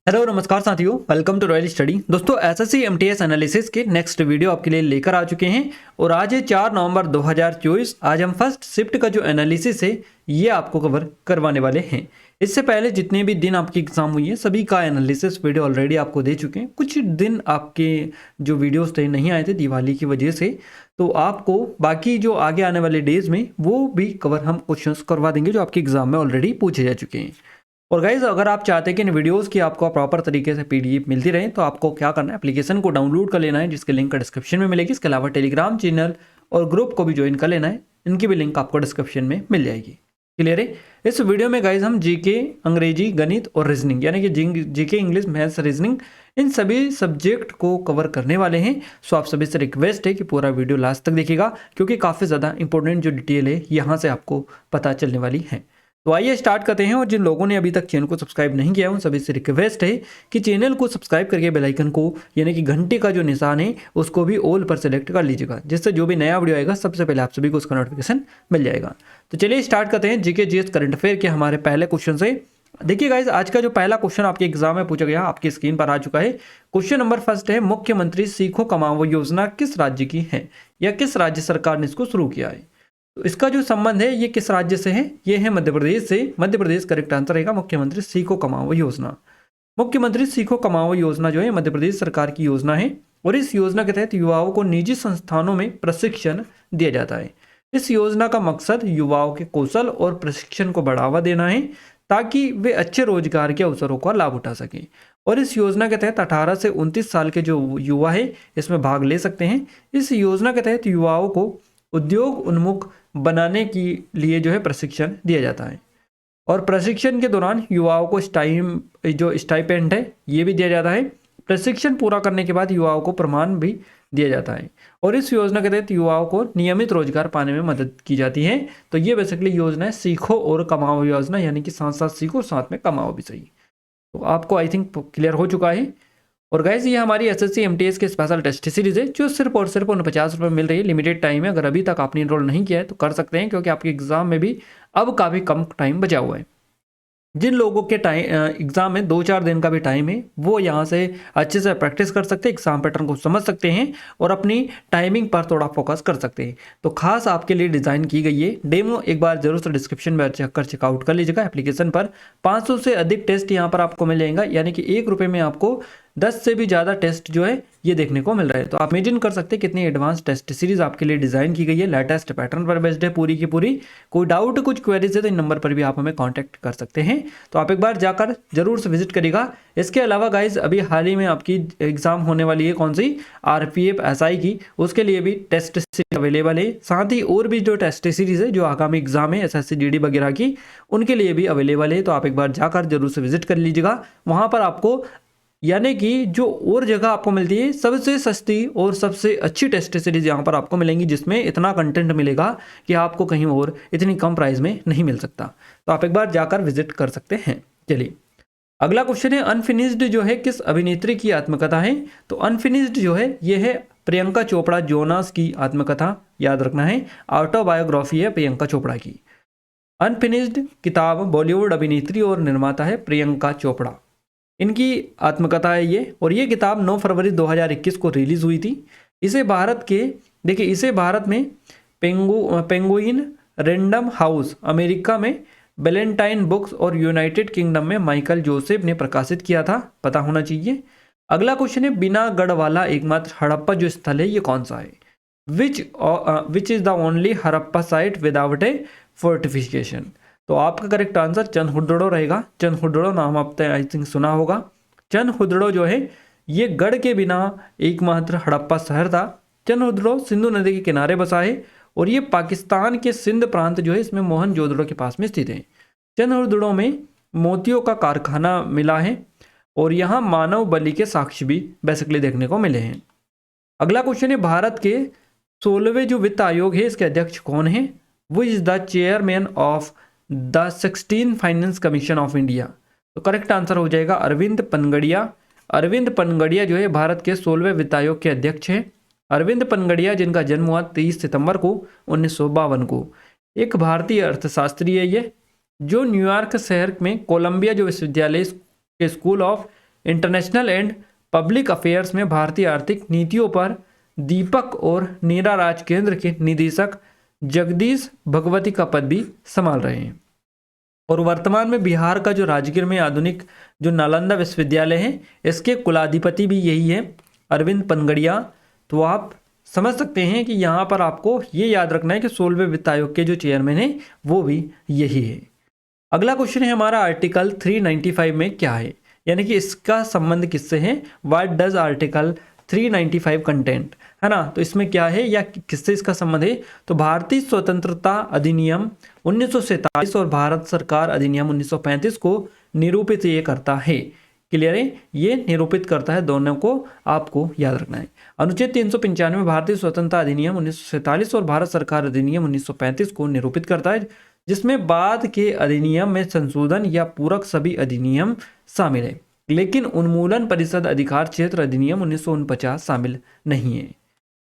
Hello नमस्कार साथियों, welcome to royal study. दोस्तों एसएससी एमटीएस एनालिसिस के नेक्स्ट वीडियो आपके लिए लेकर आ चुके हैं और आज है 4 नवंबर 2024। आज हम फर्स्ट शिफ्ट का जो एनालिसिस है ये आपको कवर करवाने वाले हैं। इससे पहले जितने भी दिन आपकी एग्जाम हुई है सभी का एनालिसिस वीडियो ऑलरेडी आपको दे चुके हैं। कुछ दिन आपके जो वीडियोस थे नहीं आए थे दिवाली की वजह से, तो आपको बाकी जो आगे आने वाले डेज में वो भी कवर हम क्वेश्चंस करवा देंगे जो आपके एग्जाम में ऑलरेडी पूछे जा चुके हैं। और गाइज अगर आप चाहते हैं कि इन वीडियोस की आपको प्रॉपर तरीके से पीडीएफ मिलती रहे तो आपको क्या करना है, एप्लीकेशन को डाउनलोड कर लेना है जिसके लिंक डिस्क्रिप्शन में मिलेगी। इसके अलावा टेलीग्राम चैनल और ग्रुप को भी ज्वाइन कर लेना है, इनकी भी लिंक आपको डिस्क्रिप्शन में मिल जाएगी। क्लियर है। इस वीडियो में गाइज हम जीके, अंग्रेजी, गणित और रीजनिंग यानी कि जीके, इंग्लिश, मैथ्स, रीजनिंग इन सभी सब्जेक्ट को कवर करने वाले हैं। सो आप सभी से रिक्वेस्ट है कि पूरा वीडियो लास्ट तक देखिएगा क्योंकि काफ़ी ज़्यादा इंपॉर्टेंट जो डिटेल है यहाँ से आपको पता चलने वाली है। तो आइए स्टार्ट करते हैं। और जिन लोगों ने अभी तक चैनल को सब्सक्राइब नहीं किया उन सभी से रिक्वेस्ट है कि चैनल को सब्सक्राइब करके बेल आइकन को यानी कि घंटे का जो निशान है उसको भी ऑल पर सेलेक्ट कर लीजिएगा, जिससे जो भी नया वीडियो आएगा सबसे पहले आप सभी को उसका नोटिफिकेशन मिल जाएगा। तो चलिए स्टार्ट करते हैं जीके जीएस करंट अफेयर के हमारे पहले क्वेश्चन से। देखिए गाइज आज का जो पहला क्वेश्चन आपके एग्जाम में पूछा गया आपकी स्क्रीन पर आ चुका है। क्वेश्चन नंबर फर्स्ट है, मुख्यमंत्री सीखो कमाओ योजना किस राज्य की है या किस राज्य सरकार ने इसको शुरू किया है। तो इसका जो संबंध है ये किस राज्य से है, ये है मध्य प्रदेश से। मध्य प्रदेश करेक्ट आंसर रहेगा। मुख्यमंत्री सीखो कमाओ योजना, मुख्यमंत्री सीखो कमाओ योजना जो है मध्य प्रदेश सरकार की योजना है और इस योजना के तहत युवाओं को निजी संस्थानों में प्रशिक्षण दिया जाता है। इस योजना का मकसद युवाओं के कौशल और प्रशिक्षण को बढ़ावा देना है ताकि वे अच्छे रोजगार के अवसरों का लाभ उठा सकें। और इस योजना के तहत 18 से 29 साल के जो युवा है इसमें भाग ले सकते हैं। इस योजना के तहत युवाओं को उद्योग उन्मुख बनाने के लिए जो है प्रशिक्षण दिया जाता है और प्रशिक्षण के दौरान युवाओं को स्टाइपेंड है ये भी दिया जाता है। प्रशिक्षण पूरा करने के बाद युवाओं को प्रमाण भी दिया जाता है और इस योजना के तहत युवाओं को नियमित रोजगार पाने में मदद की जाती है। तो ये बेसिकली योजना है सीखो और कमाओ योजना, यानी कि साथ साथ सीखो साथ में कमाओ भी सही। तो आपको आई थिंक क्लियर हो चुका है। और गाइज ये हमारी एसएससी एमटीएस के स्पेशल टेस्ट सीरीज है जो सिर्फ और सिर्फ 50 रुपये मिल रही है। लिमिटेड टाइम है, अगर अभी तक आपने इनरोल नहीं किया है तो कर सकते हैं क्योंकि आपके एग्जाम में भी अब काफ़ी कम टाइम बचा हुआ है। जिन लोगों के एग्जाम में 2-4 दिन का भी टाइम है वो यहाँ से अच्छे से प्रैक्टिस कर सकते हैं, एग्जाम पैटर्न को समझ सकते हैं और अपनी टाइमिंग पर थोड़ा फोकस कर सकते हैं। तो खास आपके लिए डिज़ाइन की गई है डेमो, एक बार जरूर से डिस्क्रिप्शन में चेकआउट कर लीजिएगा। एप्लीकेशन पर 500 से अधिक टेस्ट यहाँ पर आपको मिल जाएगा, यानी कि 1 रुपये में आपको 10 से भी ज़्यादा टेस्ट जो है ये देखने को मिल रहा है। तो आप इमेजिन कर सकते हैं कितनी एडवांस टेस्ट सीरीज आपके लिए डिज़ाइन की गई है। लेटेस्ट पैटर्न पर बेस्ड है पूरी की पूरी। कोई डाउट कुछ क्वेरीज है तो इन नंबर पर भी आप हमें कांटेक्ट कर सकते हैं। तो आप एक बार जाकर जरूर से विजिट करिएगा। इसके अलावा गाइज अभी हाल ही में आपकी एग्जाम होने वाली है कौन सी, आरपीएफ एसआई की, उसके लिए भी टेस्ट सीरीज अवेलेबल है। साथ ही और भी जो टेस्ट सीरीज है जो आगामी एग्जाम है एसएससी जीडी वगैरह की उनके लिए भी अवेलेबल है। तो आप एक बार जाकर जरूर से विजिट कर लीजिएगा। वहाँ पर आपको यानी कि जो और जगह आपको मिलती है सबसे सस्ती और सबसे अच्छी टेस्ट सीरीज यहाँ पर आपको मिलेंगी जिसमें इतना कंटेंट मिलेगा कि आपको कहीं और इतनी कम प्राइस में नहीं मिल सकता। तो आप एक बार जाकर विजिट कर सकते हैं। चलिए अगला क्वेश्चन है, अनफिनिश्ड जो है किस अभिनेत्री की आत्मकथा है। तो अनफिनिश्ड जो है ये है प्रियंका चोपड़ा जोनास की आत्मकथा, याद रखना है ऑटोबायोग्राफी है प्रियंका चोपड़ा की। अनफिनिश्ड किताब बॉलीवुड अभिनेत्री और निर्माता है प्रियंका चोपड़ा, इनकी आत्मकथा है ये। और ये किताब 9 फरवरी 2021 को रिलीज हुई थी। इसे भारत में पेंगुइन रैंडम हाउस अमेरिका में, बैलेंटाइन बुक्स और यूनाइटेड किंगडम में माइकल जोसेफ ने प्रकाशित किया था, पता होना चाहिए। अगला क्वेश्चन है, बिना गढ़ वाला एकमात्र हड़प्पा जो स्थल है ये कौन सा है। Which is the only Harappa site without A fortification. तो आपका करेक्ट आंसर चनहुदड़ो रहेगा। चनहुदड़ो नाम आपने आई थिंक सुना होगा। चनहुदड़ो जो है ये गढ़ के बिना एकमात्र हड़प्पा शहर था। चनहुदड़ो सिंधु नदी के किनारे बसा है और ये पाकिस्तान के सिंध प्रांत जो है इसमें मोहनजोदड़ो के पास में स्थित है। चनहुदड़ो में मोतियों का कारखाना मिला है और यहाँ मानव बलि के साक्ष्य भी बेसिकली देखने को मिले हैं। अगला क्वेश्चन है, भारत के 16वें जो वित्त आयोग है इसके अध्यक्ष कौन है। वो is the chairman of the 16 finance commission of India. तो करेक्ट आंसर हो जाएगा अरविंद पनगड़िया। अरविंद पनगड़िया जो है भारत के 16वें वित्त आयोग के अध्यक्ष हैं। अरविंद पनगड़िया जिनका जन्म हुआ 30 सितंबर को 1952 को, एक भारतीय अर्थशास्त्री है ये, जो न्यूयॉर्क शहर में कोलंबिया जो विश्वविद्यालय के school of international and public affairs में भारतीय आर्थिक नीतियों पर दीपक और नीरा राज केंद्र के निदेशक जगदीश भगवती का पद भी संभाल रहे हैं। और वर्तमान में बिहार का जो राजगीर में आधुनिक जो नालंदा विश्वविद्यालय है, इसके कुलाधिपति भी यही है, अरविंद पनगड़िया। तो आप समझ सकते हैं कि यहाँ पर आपको ये याद रखना है कि 16वें वित्त आयोग के जो चेयरमैन हैं वो भी यही है। अगला क्वेश्चन है हमारा आर्टिकल 395 में क्या है, यानी कि इसका संबंध किससे है। व्हाट डज आर्टिकल 395 कंटेंट, है ना। तो इसमें क्या है या किससे इसका संबंध है, तो भारतीय स्वतंत्रता अधिनियम 1947 और भारत सरकार अधिनियम 1935 को निरूपित ये करता है। क्लियर है, ये निरूपित करता है, दोनों को आपको याद रखना है। अनुच्छेद 395 भारतीय स्वतंत्रता अधिनियम 1947 और भारत सरकार अधिनियम 1935 को निरूपित करता है, जिसमें बाद के अधिनियम में संशोधन या पूरक सभी अधिनियम शामिल है, लेकिन उन्मूलन परिषद अधिकार क्षेत्र अधिनियम 1949 शामिल नहीं है।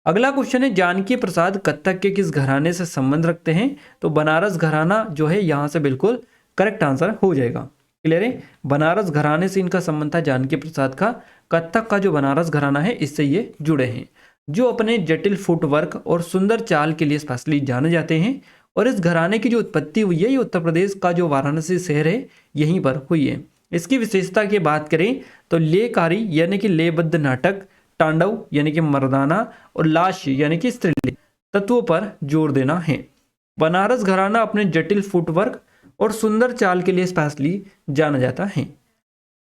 अगला क्वेश्चन है जानकी प्रसाद कत्थक के किस घराने से संबंध रखते हैं, तो बनारस घराना जो है यहाँ से बिल्कुल करेक्ट आंसर हो जाएगा। क्लियर है, बनारस घराने से इनका संबंध था जानकी प्रसाद का। कत्थक का जो बनारस घराना है इससे ये जुड़े हैं, जो अपने जटिल फुटवर्क और सुंदर चाल के लिए स्पेशली जाने जाते हैं। और इस घराने की जो उत्पत्ति हुई है ये उत्तर प्रदेश का जो वाराणसी शहर है यहीं पर हुई है। इसकी विशेषता की बात करें तो लेकारी यानी कि लेबद्ध नाटक, तांडव यानी कि मर्दाना और लाश यानी कि स्त्रीलिंग तत्वों पर जोर देना है। बनारस घराना अपने जटिल फुटवर्क और सुंदर चाल के लिए स्पेशली जाना जाता है।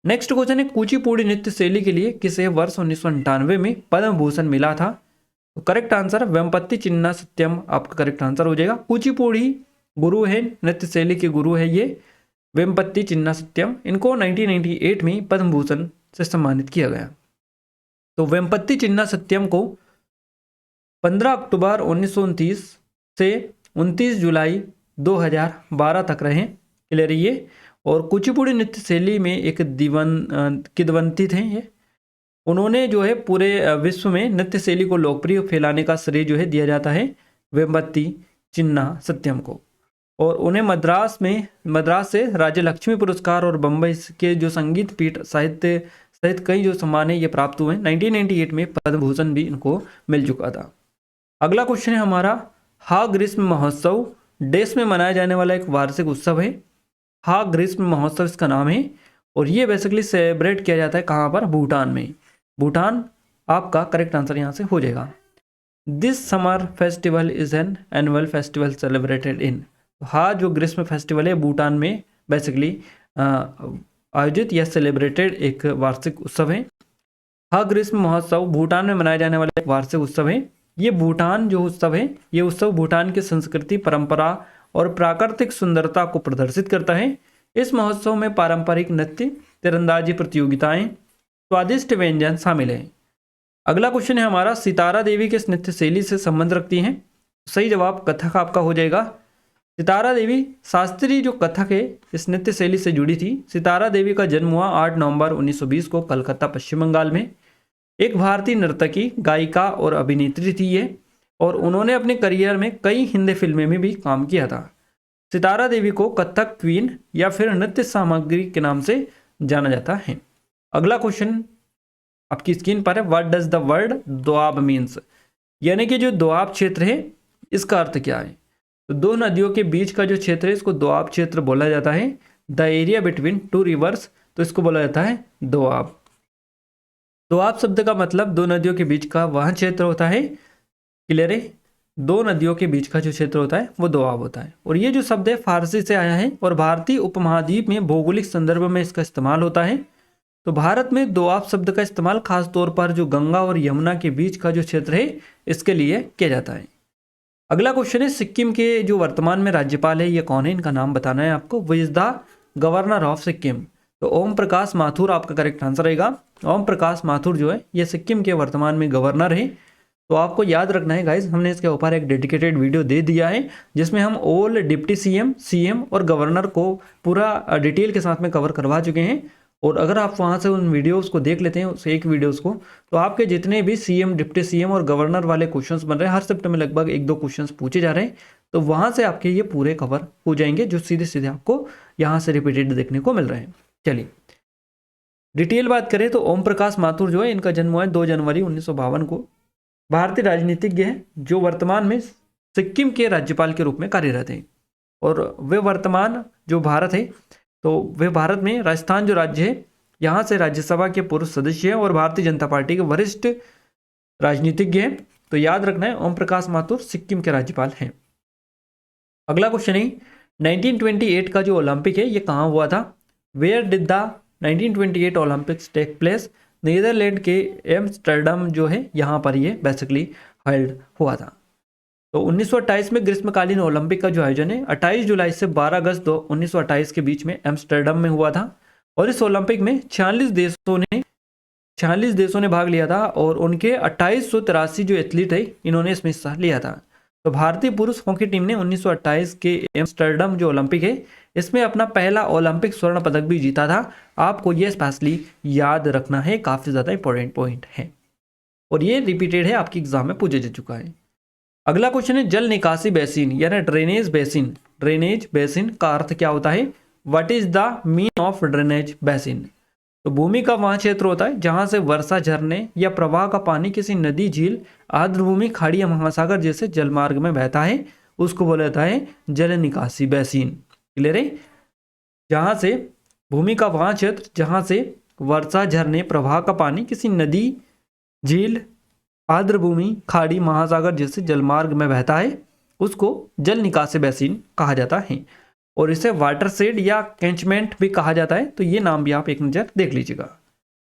नेक्स्ट क्वेश्चन है कुचिपुड़ी नृत्य शैली के लिए किसे वर्ष 1998 में पद्म भूषण मिला था, तो करेक्ट आंसर वेम्पत्ति चिन्ना सत्यम आपका करेक्ट आंसर हो जाएगा। कुचिपुड़ी गुरु है, नृत्य शैली के गुरु है ये वेम्पत्ति चिन्ना सत्यम। इनको 1998 में पद्म भूषण से सम्मानित किया गया। तो वेम्पत्ति चिन्ना सत्यम को 15 अक्टूबर 1929 से 29 जुलाई 2012 तक रहे। क्लियर ये, और कुचिपुड़ी नृत्य शैली में एक किदवंती थे ये। उन्होंने जो है पूरे विश्व में नृत्य शैली को लोकप्रिय फैलाने का श्रेय जो है दिया जाता है वेम्पत्ति चिन्ना सत्यम को। और उन्हें मद्रास से राज्य लक्ष्मी पुरस्कार और बम्बई के जो संगीत पीठ साहित्य सहित कई जो सम्मान है ये प्राप्त हुए। 1998 में पद्म भूषण भी इनको मिल चुका था। अगला क्वेश्चन है हमारा हा ग्रीष्म महोत्सव देश में मनाया जाने वाला एक वार्षिक उत्सव है। हा ग्रीष्म महोत्सव इसका नाम है, और ये बेसिकली सेलिब्रेट किया जाता है कहाँ पर, भूटान में। भूटान आपका करेक्ट आंसर यहाँ से हो जाएगा। This summer festival is an annual festival celebrated in. हा जो ग्रीष्म फेस्टिवल है भूटान में बेसिकली आयोजित या सेलिब्रेटेड एक वार्षिक उत्सव है। हा ग्रीष्म महोत्सव भूटान में मनाया जाने वाला एक वार्षिक उत्सव है। ये भूटान जो उत्सव है, ये उत्सव भूटान की संस्कृति, परंपरा और प्राकृतिक सुंदरता को प्रदर्शित करता है। इस महोत्सव में पारंपरिक नृत्य, तीरंदाजी प्रतियोगिताएं, स्वादिष्ट व्यंजन शामिल है। अगला क्वेश्चन है हमारा सितारा देवी किस नृत्य शैली से संबंध रखती हैं, सही जवाब कथक आपका हो जाएगा। सितारा देवी शास्त्रीय जो कथक है इस नृत्य शैली से जुड़ी थी। सितारा देवी का जन्म हुआ 8 नवंबर 1920 को कलकत्ता पश्चिम बंगाल में। एक भारतीय नर्तकी, गायिका और अभिनेत्री थी ये, और उन्होंने अपने करियर में कई हिंदी फिल्में में भी काम किया था। सितारा देवी को कथक क्वीन या फिर नृत्य सामग्री के नाम से जाना जाता है। अगला क्वेश्चन आपकी स्क्रीन पर है what does the word Doab means, यानी कि जो दोआब क्षेत्र है इसका अर्थ क्या है। तो दो नदियों के बीच का जो क्षेत्र है इसको दोआब क्षेत्र बोला जाता है। The area between two reverse, तो इसको बोला जाता है दोआब। दोआब शब्द का मतलब दो नदियों के बीच का वह क्षेत्र होता है। क्लियर है, दो नदियों के बीच का जो क्षेत्र होता है वो दोआब होता है। और ये जो शब्द है फारसी से आया है और भारतीय उपमहाद्वीप में भौगोलिक संदर्भ में इसका इस्तेमाल होता है। तो भारत में दोआब शब्द का इस्तेमाल खास तौर पर जो गंगा और यमुना के बीच का जो क्षेत्र है इसके लिए किया जाता है। अगला क्वेश्चन है सिक्किम के जो वर्तमान में राज्यपाल है ये कौन है, इनका नाम बताना है आपको। वो is the governor of Sikkim. तो ओम प्रकाश माथुर आपका करेक्ट आंसर रहेगा। ओम प्रकाश माथुर जो है ये सिक्किम के वर्तमान में गवर्नर है। तो आपको याद रखना है गाइज, हमने इसके ऊपर एक डेडिकेटेड वीडियो दे दिया है जिसमें हम ऑल डिप्टी सीएम और गवर्नर को पूरा डिटेल के साथ में कवर करवा चुके हैं। और अगर आप वहाँ से उन वीडियोस को देख लेते हैं उस एक वीडियोस को, तो आपके जितने भी सीएम, डिप्टी सीएम और गवर्नर वाले क्वेश्चंस बन रहे हैं, हर शिफ्ट में लगभग 1-2 क्वेश्चंस पूछे जा रहे हैं, तो वहाँ से आपके ये पूरे कवर हो जाएंगे जो सीधे सीधे आपको यहाँ से रिपीटेड देखने को मिल रहे हैं। चलिए डिटेल बात करें तो ओम प्रकाश माथुर जो है इनका जन्म हुआ है 2 जनवरी 1952 को। भारतीय राजनीतिज्ञ हैं जो वर्तमान में सिक्किम के राज्यपाल के रूप में कार्यरत हैं। और वे वर्तमान जो भारत है तो वे भारत में राजस्थान जो राज्य है यहाँ से राज्यसभा के पूर्व सदस्य हैं और भारतीय जनता पार्टी के वरिष्ठ राजनीतिज्ञ हैं। तो याद रखना है ओम प्रकाश माथुर सिक्किम के राज्यपाल हैं। अगला क्वेश्चन है 1928 का जो ओलंपिक है ये कहाँ हुआ था? Where did the 1928 Olympics take place? Netherlands के एम्स्टर्डम जो है यहाँ पर ये बेसिकली हेल्ड हुआ था। तो 1928 में ग्रीष्मकालीन ओलंपिक का जो आयोजन है 28 जुलाई से 12 अगस्त 1928 के बीच में एम्स्टर्डम में हुआ था। और इस ओलंपिक में 46 देशों ने भाग लिया था और उनके 2883 जो एथलीट है इन्होंने इसमें हिस्सा लिया था। तो भारतीय पुरुष हॉकी टीम ने 1928 के एम्स्टर्डम जो ओलंपिक है इसमें अपना पहला ओलंपिक स्वर्ण पदक भी जीता था। आपको यह स्पेशली याद रखना है, काफ़ी ज़्यादा इंपॉर्टेंट पॉइंट है और ये रिपीटेड है, आपकी एग्जाम में पूछा जा चुका है। अगला क्वेश्चन है जल निकासी बेसिन यानी ड्रेनेज बेसिन। ड्रेनेज बेसिन का अर्थ क्या होता है? What is the mean of drainage basin? तो भूमि का वह क्षेत्र होता है जहां से वर्षा, झरने या प्रवाह का पानी किसी नदी, झील, आर्द्रभूमि, खाड़ी या महासागर जैसे जलमार्ग में बहता है, उसको बोला जाता है जल निकासी बेसिन। क्लियर है? जहां से भूमि का वह क्षेत्र जहां से वर्षा, झरने, प्रवाह का पानी किसी नदी, झील, आर्द्रभूमि, खाड़ी, महासागर जैसे जलमार्ग में बहता है उसको जल निकासी बेसिन कहा जाता है और इसे वाटरशेड या कैचमेंट भी कहा जाता है। तो ये नाम भी आप एक नज़र देख लीजिएगा।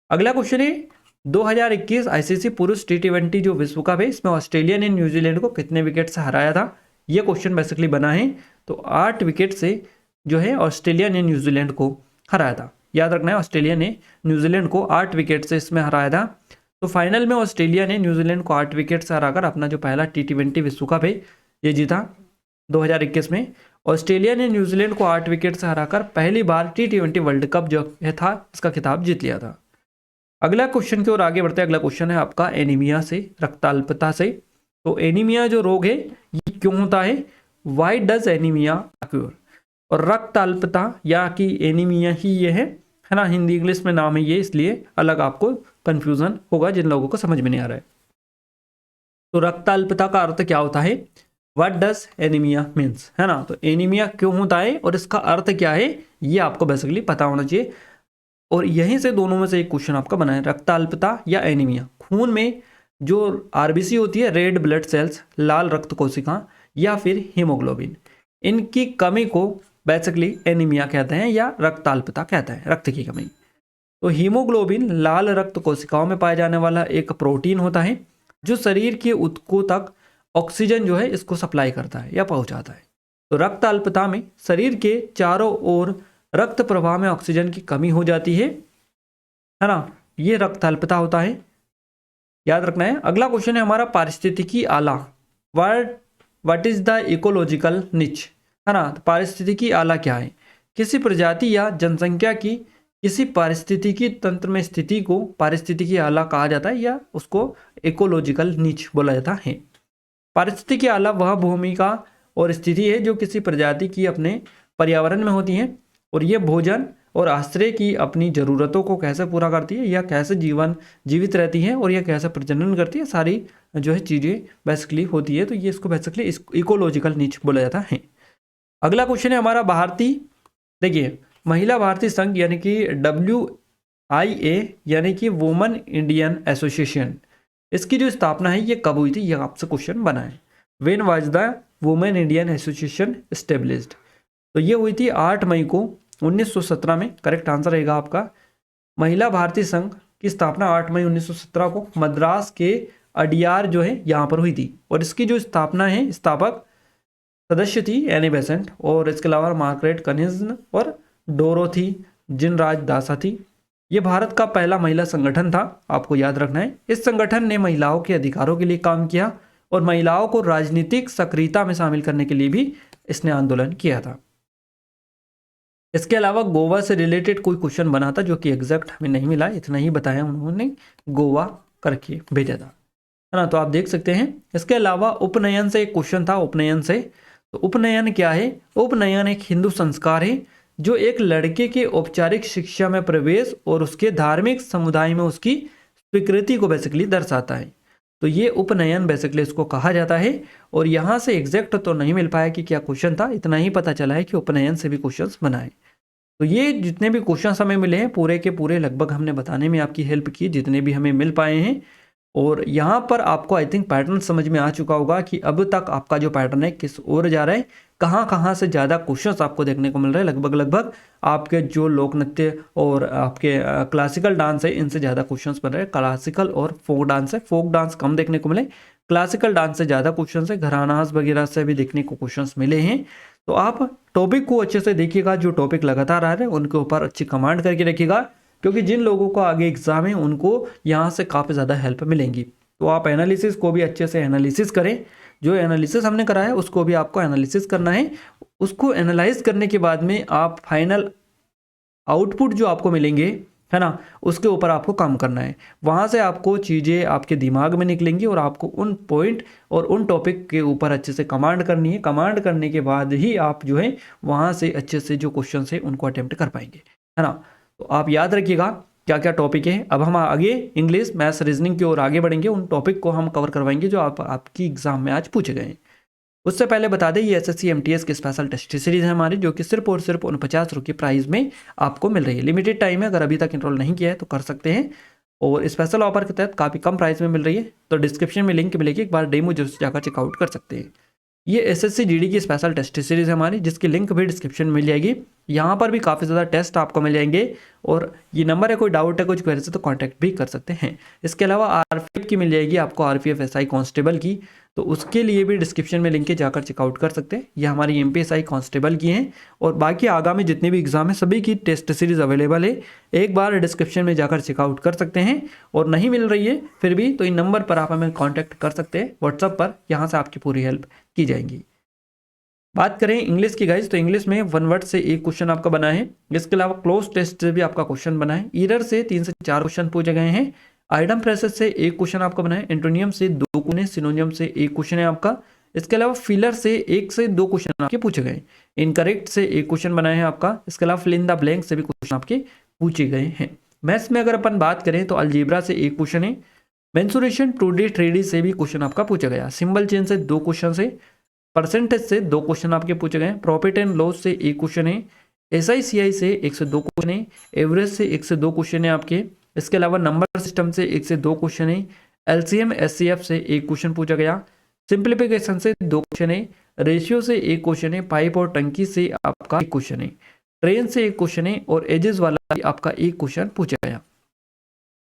अगला क्वेश्चन है 2021 आईसीसी पुरुष T20 जो विश्व कप है इसमें ऑस्ट्रेलिया ने न्यूजीलैंड को कितने विकेट से हराया था? ये क्वेश्चन बेसिकली बना है। तो 8 विकेट से जो है ऑस्ट्रेलिया ने न्यूजीलैंड को हराया था। याद रखना है ऑस्ट्रेलिया ने न्यूजीलैंड को 8 विकेट से इसमें हराया था। तो फाइनल में ऑस्ट्रेलिया ने न्यूजीलैंड को 8 विकेट से हराकर अपना जो पहला T20 विश्व कप है ये जीता। 2021 में ऑस्ट्रेलिया ने न्यूजीलैंड को 8 विकेट से हराकर पहली बार T20 वर्ल्ड कप जो है था इसका खिताब जीत लिया था। अगला क्वेश्चन की ओर आगे बढ़ते हैं। अगला क्वेश्चन है आपका एनीमिया से, रक्ताल्पता से। तो एनीमिया जो रोग है ये क्यों होता है? Why does anaemia acquire? और रक्ताल्पता या कि एनीमिया ही ये है ना, हिंदी इंग्लिश में नाम है ये, इसलिए अलग आपको कंफ्यूजन होगा जिन लोगों को समझ में नहीं आ रहा है। तो रक्ताल्पता का अर्थ क्या होता है? व्हाट डज एनीमिया मीन्स, है ना। तो एनीमिया क्यों होता है और इसका अर्थ क्या है ये आपको बेसिकली पता होना चाहिए। और यहीं से दोनों में से एक क्वेश्चन आपका बना है, रक्ताल्पता या एनीमिया। खून में जो आरबीसी होती है, रेड ब्लड सेल्स, लाल रक्त कोशिका या फिर हीमोग्लोबिन, इनकी कमी को बेसिकली एनीमिया कहते हैं या रक्ताल्पता कहते हैं, रक्त की कमी। तो हीमोग्लोबिन लाल रक्त कोशिकाओं में पाया जाने वाला एक प्रोटीन होता है जो शरीर के ऊतकों तक ऑक्सीजन जो है इसको सप्लाई करता है या पहुंचाता है। तो रक्त अल्पता में शरीर के चारों ओर रक्त प्रवाह में ऑक्सीजन की कमी हो जाती है ना, ये रक्त अल्पता होता है, याद रखना है। अगला क्वेश्चन है हमारा पारिस्थितिकी आला। व्हाट इज द इकोलॉजिकल निच, है ना। तो पारिस्थितिकी आला क्या है? किसी प्रजाति या जनसंख्या की किसी पारिस्थितिकी तंत्र में स्थिति को पारिस्थितिकी आला कहा जाता है या उसको इकोलॉजिकल नीच बोला जाता है। पारिस्थितिकी आला वह भूमिका और स्थिति है जो किसी प्रजाति की अपने पर्यावरण में होती है और ये भोजन और आश्रय की अपनी ज़रूरतों को कैसे पूरा करती है या कैसे जीवित रहती है और यह कैसे प्रजनन करती है, सारी जो है चीज़ें बेसिकली होती है। तो ये इसको बेसिकली इकोलॉजिकल नीच बोला जाता है। अगला क्वेश्चन है हमारा भारतीय, देखिए महिला भारतीय संघ यानी कि WIA यानी कि वुमेन इंडियन एसोसिएशन, इसकी जो स्थापना है ये कब हुई थी, ये आपसे क्वेश्चन बना है। When was the women Indian association established? तो ये हुई थी 8 मई को 1917 में, करेक्ट आंसर रहेगा आपका। महिला भारतीय संघ की स्थापना 8 मई 1917 को मद्रास के अडियार जो है यहाँ पर हुई थी और इसकी जो स्थापना है, स्थापक सदस्य थी एनी बेसेंट और इसके अलावा मार्गरेट कनिंग्स और डोरोथी जिनराज दासा थी। ये भारत का पहला महिला संगठन था, आपको याद रखना है। इस संगठन ने महिलाओं के अधिकारों के लिए काम किया और महिलाओं को राजनीतिक सक्रियता में शामिल करने के लिए भी इसने आंदोलन किया था। इसके अलावा गोवा से रिलेटेड कोई क्वेश्चन बना था जो कि एग्जैक्ट हमें नहीं मिला, इतना ही बताया उन्होंने, गोवा करके भेजा था, है ना। तो आप देख सकते हैं। इसके अलावा उपनयन से एक क्वेश्चन था, उपनयन से। तो उपनयन क्या है? उपनयन एक हिंदू संस्कार है जो एक लड़के के औपचारिक शिक्षा में प्रवेश और उसके धार्मिक समुदाय में उसकी स्वीकृति को बेसिकली दर्शाता है। तो ये उपनयन बेसिकली इसको कहा जाता है। और यहाँ से एग्जैक्ट तो नहीं मिल पाया कि क्या क्वेश्चन था, इतना ही पता चला है कि उपनयन से भी क्वेश्चंस बनाए। तो ये जितने भी क्वेश्चंस हमें मिले हैं पूरे के पूरे लगभग हमने बताने में आपकी हेल्प की, जितने भी हमें मिल पाए हैं। और यहाँ पर आपको आई थिंक पैटर्न समझ में आ चुका होगा कि अब तक आपका जो पैटर्न है किस ओर जा रहा है, कहाँ कहाँ से ज़्यादा क्वेश्चंस आपको देखने को मिल रहे हैं। लगभग आपके जो लोक नृत्य और आपके क्लासिकल डांस है इनसे ज़्यादा क्वेश्चंस बन रहे हैं। क्लासिकल और फोक डांस है, फोक डांस कम देखने को मिले, क्लासिकल डांस से ज़्यादा क्वेश्चंस है, घरानास वगैरह से भी देखने को क्वेश्चंस मिले हैं। तो आप टॉपिक को अच्छे से देखिएगा, जो टॉपिक लगातार आ रहे हैं उनके ऊपर अच्छी कमांड करके रखिएगा, क्योंकि जिन लोगों को आगे एग्जाम है उनको यहाँ से काफ़ी ज़्यादा हेल्प मिलेंगी। तो आप एनालिसिस को भी अच्छे से एनालिसिस करें, जो एनालिसिस हमने करा है उसको भी आपको एनालिसिस करना है। उसको एनालाइज करने के बाद में आप फाइनल आउटपुट जो आपको मिलेंगे है ना, उसके ऊपर आपको काम करना है। वहाँ से आपको चीज़ें आपके दिमाग में निकलेंगी और आपको उन पॉइंट और उन टॉपिक के ऊपर अच्छे से कमांड करनी है। कमांड करने के बाद ही आप जो है वहाँ से अच्छे से जो क्वेश्चन है उनको अटेम्प्ट कर पाएंगे, है ना। तो आप याद रखिएगा क्या क्या टॉपिक है। अब हम आगे इंग्लिश, मैथ्स, रीजनिंग की ओर आगे बढ़ेंगे, उन टॉपिक को हम कवर करवाएंगे जो आपकी एग्जाम में आज पूछे गए हैं। उससे पहले बता दें ये एसएससी एमटीएस की स्पेशल टेस्ट सीरीज है हमारी, जो कि सिर्फ और सिर्फ 49 रुपये प्राइस में आपको मिल रही है। लिमिटेड टाइम है, अगर अभी तक इनरोल नहीं किया है तो कर सकते हैं, और स्पेशल ऑफर के तहत काफ़ी कम प्राइस में मिल रही है। तो डिस्क्रिप्शन में लिंक मिलेगी, एक बार डेमो जरूर जाकर चेकआउट कर सकते हैं। ये एसएससी जीडी की स्पेशल टेस्ट सीरीज है हमारी, जिसकी लिंक भी डिस्क्रिप्शन में मिल जाएगी। यहाँ पर भी काफ़ी ज़्यादा टेस्ट आपको मिल जाएंगे, और ये नंबर है, कोई डाउट है कुछ क्वेरी से तो कांटेक्ट भी कर सकते हैं। इसके अलावा आरपीएफ की मिल जाएगी आपको, आरपीएफ एसआई कांस्टेबल की, तो उसके लिए भी डिस्क्रिप्शन में लिंक है, जाकर चेकआउट कर सकते हैं। ये हमारी एमपीएसआई कांस्टेबल की हैं, और बाकी आगामी जितने भी एग्जाम है सभी की टेस्ट सीरीज अवेलेबल है, एक बार डिस्क्रिप्शन में जाकर चेकआउट कर सकते हैं। और नहीं मिल रही है फिर भी तो इन नंबर पर आप हमें कॉन्टैक्ट कर सकते हैं व्हाट्सअप पर, यहाँ से आपकी पूरी हेल्प की जाएगी। बात करें इंग्लिश की गाइज, तो इंग्लिश में वन वर्ड से एक क्वेश्चन आपका बना है। इसके अलावा क्लोज टेस्ट से भी आपका क्वेश्चन बना है। ईरर से 3 से 4 क्वेश्चन पूछे गए हैं। आइटम फ्रेसेस से एक क्वेश्चन आपका बना है। एंटोनियम से 2 क्वेश्चन, सिनोनियम से एक क्वेश्चन है आपका। इसके अलावा फिलर से 1 से 2 क्वेश्चन आपके पूछे गए। इनकरेक्ट से एक क्वेश्चन बनाए हैं आपका। इसके अलावा फिल इन द ब्लैंक से भी क्वेश्चन आपके पूछे गए हैं। मैथ्स में अगर अपन बात करें तो अलजेब्रा से एक क्वेश्चन है। मेंसुरेशन 2D 3D से भी क्वेश्चन आपका पूछा गया। सिंबल चेन से 2 क्वेश्चन है। परसेंटेज से 2 क्वेश्चन आपके पूछे गए। प्रॉफिट एंड लॉस से एक क्वेश्चन है। SICI से 1 से 2 क्वेश्चन है। एवरेज से 1 से 2 क्वेश्चन है आपके। इसके अलावा नंबर सिस्टम से 1 से 2 क्वेश्चन है। LCM SCF से एक क्वेश्चन पूछा गया। सिंप्लीफिकेशन से 2 क्वेश्चन है। रेशियो से एक क्वेश्चन है। पाइप और टंकी से आपका एक क्वेश्चन है। ट्रेन से एक क्वेश्चन है, और एजेस वाला आपका एक क्वेश्चन पूछा गया।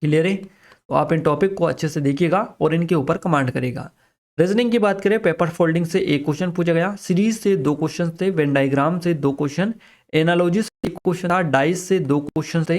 क्लियर है? तो आप इन टॉपिक को अच्छे से देखिएगा और इनके ऊपर कमांड करेगा। रीजनिंग की बात करें, पेपर फोल्डिंग से एक क्वेश्चन पूछा गया। सीरीज से 2 क्वेश्चन थे। वेन डायग्राम से 2 क्वेश्चन। एनालॉजी से 1 क्वेश्चन था। डाइस से 2 क्वेश्चन थे।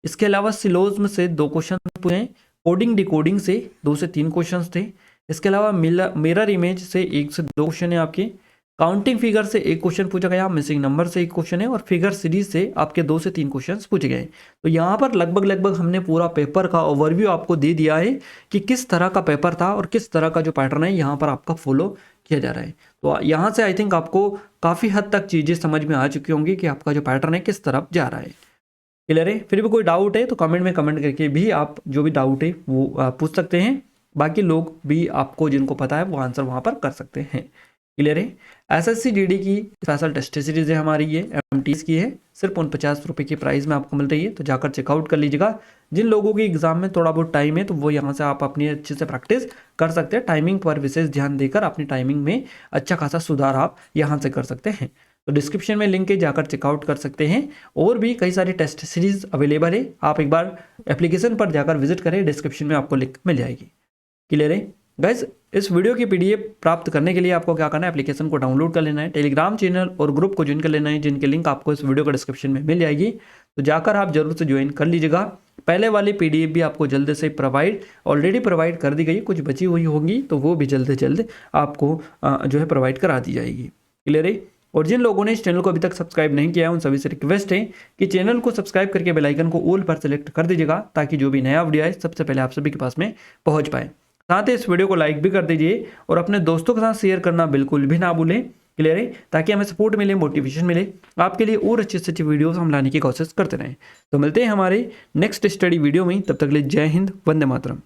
इसके अलावा सिलोज्म से 2 क्वेश्चन पूछे। कोडिंग डिकोडिंग से 2 से 3 क्वेश्चन थे। इसके अलावा मिरर इमेज से 1 से 2 क्वेश्चन है आपके। काउंटिंग फिगर से एक क्वेश्चन पूछा गया। मिसिंग नंबर से एक क्वेश्चन है, और फिगर सीरीज से आपके 2 से 3 क्वेश्चन पूछे गए। तो यहाँ पर लगभग हमने पूरा पेपर का ओवरव्यू आपको दे दिया है कि किस तरह का पेपर था और किस तरह का जो पैटर्न है यहाँ पर आपका फॉलो किया जा रहा है। तो यहाँ से आई थिंक आपको काफ़ी हद तक चीज़ें समझ में आ चुकी होंगी कि आपका जो पैटर्न है किस तरफ जा रहा है। क्लियर है? फिर भी कोई डाउट है तो कमेंट में कमेंट करके भी आप जो भी डाउट है वो पूछ सकते हैं। बाकी लोग भी आपको जिनको पता है वो आंसर वहाँ पर कर सकते हैं। क्लियर है? एसएससी जीडी की स्पेशल टेस्ट सीरीज है हमारी, ये एमटीएस की है। सिर्फ 49 रुपये की प्राइस में आपको मिल रही है, तो जाकर चेकआउट कर लीजिएगा। जिन लोगों की एग्जाम में थोड़ा बहुत टाइम है तो वो यहाँ से आप अपनी अच्छे से प्रैक्टिस कर सकते हैं। टाइमिंग पर विशेष ध्यान देकर अपनी टाइमिंग में अच्छा खासा सुधार आप यहाँ से कर सकते हैं। तो डिस्क्रिप्शन में लिंक है, जाकर चेकआउट कर सकते हैं। और भी कई सारी टेस्ट सीरीज अवेलेबल है, आप एक बार एप्लीकेशन पर जाकर विजिट करें, डिस्क्रिप्शन में आपको लिंक मिल जाएगी। क्लियर है गाइस? इस वीडियो की PDF प्राप्त करने के लिए आपको क्या करना है, एप्लीकेशन को डाउनलोड कर लेना है, टेलीग्राम चैनल और ग्रुप को ज्वाइन कर लेना है, जिनके लिंक आपको इस वीडियो का डिस्क्रिप्शन में मिल जाएगी। तो जाकर आप जरूर से ज्वाइन कर लीजिएगा। पहले वाली PDF भी आपको जल्द से ऑलरेडी प्रोवाइड कर दी गई, कुछ बची हुई होंगी तो वो भी जल्द से जल्द आपको जो है प्रोवाइड करा दी जाएगी। क्लियर है? और जिन लोगों ने इस चैनल को अभी तक सब्सक्राइब नहीं किया है उन सभी से रिक्वेस्ट है कि चैनल को सब्सक्राइब करके बेल आइकन को ऑल पर सेलेक्ट कर दीजिएगा, ताकि जो भी नया वीडियो आए सबसे पहले आप सभी के पास में पहुंच पाए। साथ ही इस वीडियो को लाइक भी कर दीजिए और अपने दोस्तों के साथ शेयर करना बिल्कुल भी ना भूलें। क्लियर है, ताकि हमें सपोर्ट मिले, मोटिवेशन मिले, आपके लिए और अच्छे से अच्छे वीडियोस हम लाने की कोशिश करते रहें। तो मिलते हैं हमारे नेक्स्ट स्टडी वीडियो में, तब तक के लिए जय हिंद, वंदे मातरम।